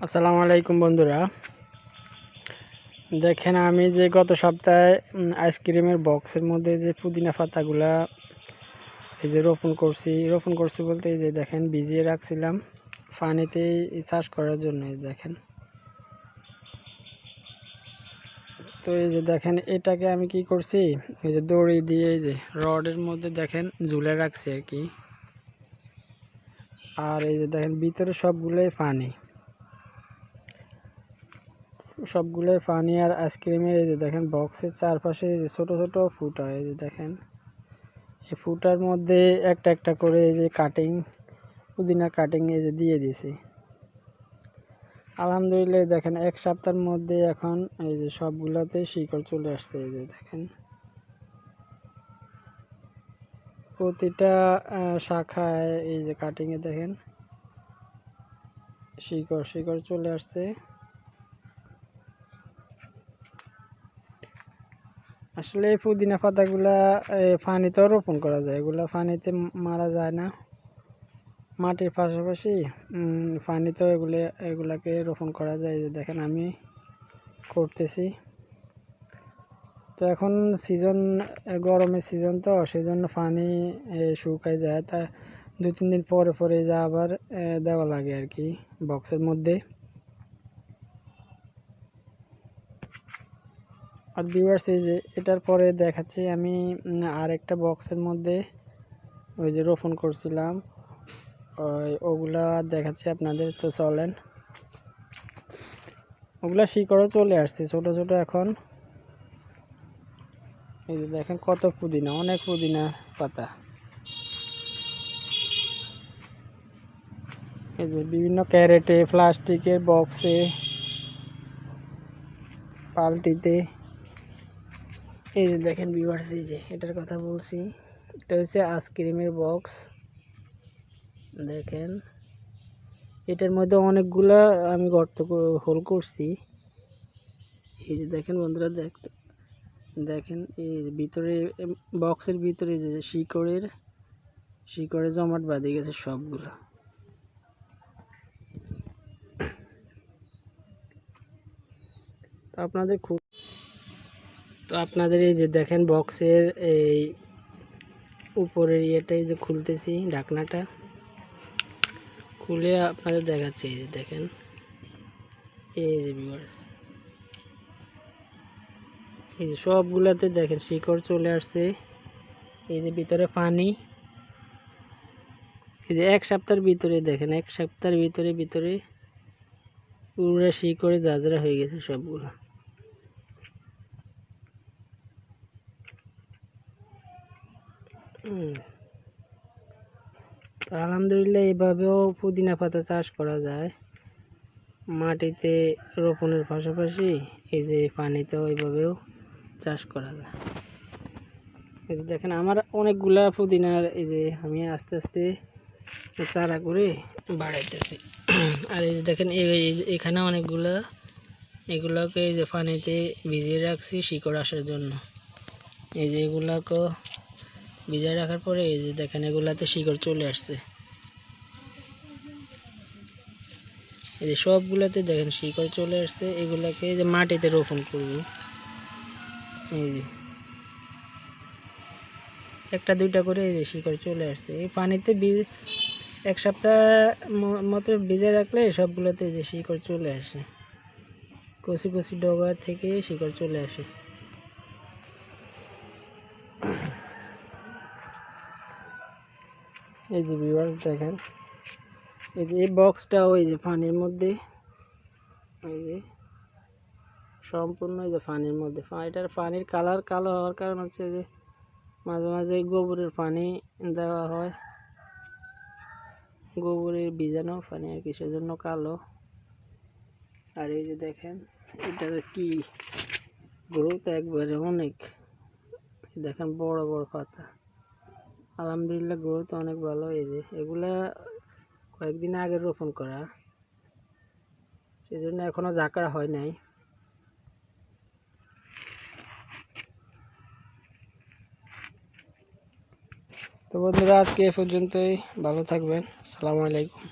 আসসালামু আলাইকুম বন্ধুরা, দেখেন আমি যে গত সপ্তাহে আইসক্রিমের বক্সের মধ্যে যে পুদিনা পাতাগুলা এই যে রোপণ করছি বলতে এই যে দেখেন ভিজিয়ে রাখছিলাম পানিতে চাষ করার জন্য। দেখেন, তো এই যে দেখেন এটাকে আমি কি করছি, এই যে দড়ি দিয়ে এই যে রডের মধ্যে দেখেন ঝুলে রাখছি আর কি। আর এই যে দেখেন ভিতরে সবগুলোই পানি আর আইসক্রিমের এই যে দেখেন বক্সের চারপাশে এই যে ছোট ছোট ফুটা, এই যে দেখেন এই ফুটার মধ্যে একটা একটা করে এই যে পুদিনা কাটিং এই যে দিয়ে দিয়েছি। আলহামদুলিল্লাহ দেখেন এক সপ্তাহের মধ্যে এখন এই যে সবগুলাতে শিকড় চলে আসছে। এই যে দেখেন প্রতিটা শাখায় এই যে কাটিংয়ে দেখেন শিকড় চলে আসছে। আসলে এই পুদিনা পাতাগুলা পানিতেও রোপণ করা যায়, এগুলা পানিতে মারা যায় না, মাটির পাশাপাশি পানিতেও এগুলাকে রোপণ করা যায়। যে দেখেন আমি করতেছি। তো এখন গরমের সিজন, তো সেই জন্য পানি শুকায় যায়, তা 2-3 দিন পরে পরে যা আবার দেওয়া লাগে আর কি বক্সের মধ্যে। আর ভিউয়ার্স এই যে এটার পরে দেখাচ্ছি আমি আর একটা বক্সের মধ্যে ওই যে রোপণ করছিলাম, ওগুলা দেখাচ্ছি আপনাদের। তো চলেন, ওগুলা শিকড়ও চলে আসছে ছোট ছোট। এখন এই যে দেখেন কত পুদিনা, অনেক পুদিনা পাতা। এই যে বিভিন্ন ক্যারেটে, প্লাস্টিকের বক্সে, পাল্টিতে। এই যে দেখেন ভিউয়ার্স, এই যে এটার কথা বলছি, এটা হচ্ছে আইসক্রিমের বক্স। দেখেন এটার মধ্যে অনেকগুলা আমি হোল করছি। এই যে দেখেন বন্ধুরা, দেখেন এই ভিতরে বক্সের ভিতরে যে শিকড়ে জমাট বাঁধে গেছে সবগুলা। তো আপনাদের এই যে দেখেন বক্সের এই উপরের ইয়েটাই যে খুলতেছি, ঢাকনাটা খুলে আপনাদের দেখাচ্ছি। এই যে দেখেন, এই যে ভিউয়ার্স, এই যে সবগুলাতে দেখেন শিকড় চলে আসছে। এই যে ভিতরে পানি, এই যে এক সপ্তাহের ভিতরে দেখেন, এক সপ্তাহের ভিতরে পুরো শিকড়ে জাজরা হয়ে গেছে সবগুলো। তো আলহামদুলিল্লাহ এভাবেও পুদিনা পাতা চাষ করা যায়, মাটিতে রোপণের পাশাপাশি এই যে পানিতেও এইভাবেও চাষ করা যায়। এই যে দেখেন আমার অনেকগুলা পুদিনার এই যে আমি আস্তে আস্তে চারা করে বাড়াইতেছি। আর এই যে দেখেন এখানে অনেকগুলা, এগুলোকে এই যে পানিতে ভিজিয়ে রাখছি শিকড় আসার জন্য। এই যে এগুলাকে ভিজিয়ে রাখার পরে এই যে দেখেন এগুলাতে শিকড় চলে আসছে। এই যে সবগুলাতে দেখেন শিকড় চলে আসছে। এগুলাকে এই যে মাটিতে রোপণ করব। এই যে একটা দুইটা করে এই যে শিকড় চলে আসছে। এই পানিতে এক সপ্তাহ মতো ভিজে রাখলে সবগুলোতে যে শিকড় চলে আসে, কচি কচি ডগা থেকে শিকড় চলে আসে। এই যে ভিউয়ার্স দেখেন, এই যে এই বক্সটা ওই যে পানির মধ্যে, এই যে সম্পূর্ণ এই যে পানির মধ্যে। এটার পানির কালার কালো হওয়ার কারণ হচ্ছে যে মাঝে মাঝে গোবরের পানি দেওয়া হয়, গোবরের বীজাণু পানি আর কি, সেজন্য কালো। আর এই যে দেখেন এটার কি গ্রোথ, একবারে অনেক, দেখেন বড় বড় পাতা। আলহামদুলিল্লাহ গ্রোথ অনেক ভালো। এই যে এগুলা কয়েকদিন আগে রোপণ করা, সেজন্য এখনো ঝাঁকড়া হয় নাই। তো বন্ধুরা আজকে এ পর্যন্তই, ভালো থাকবেন, আসসালামু আলাইকুম।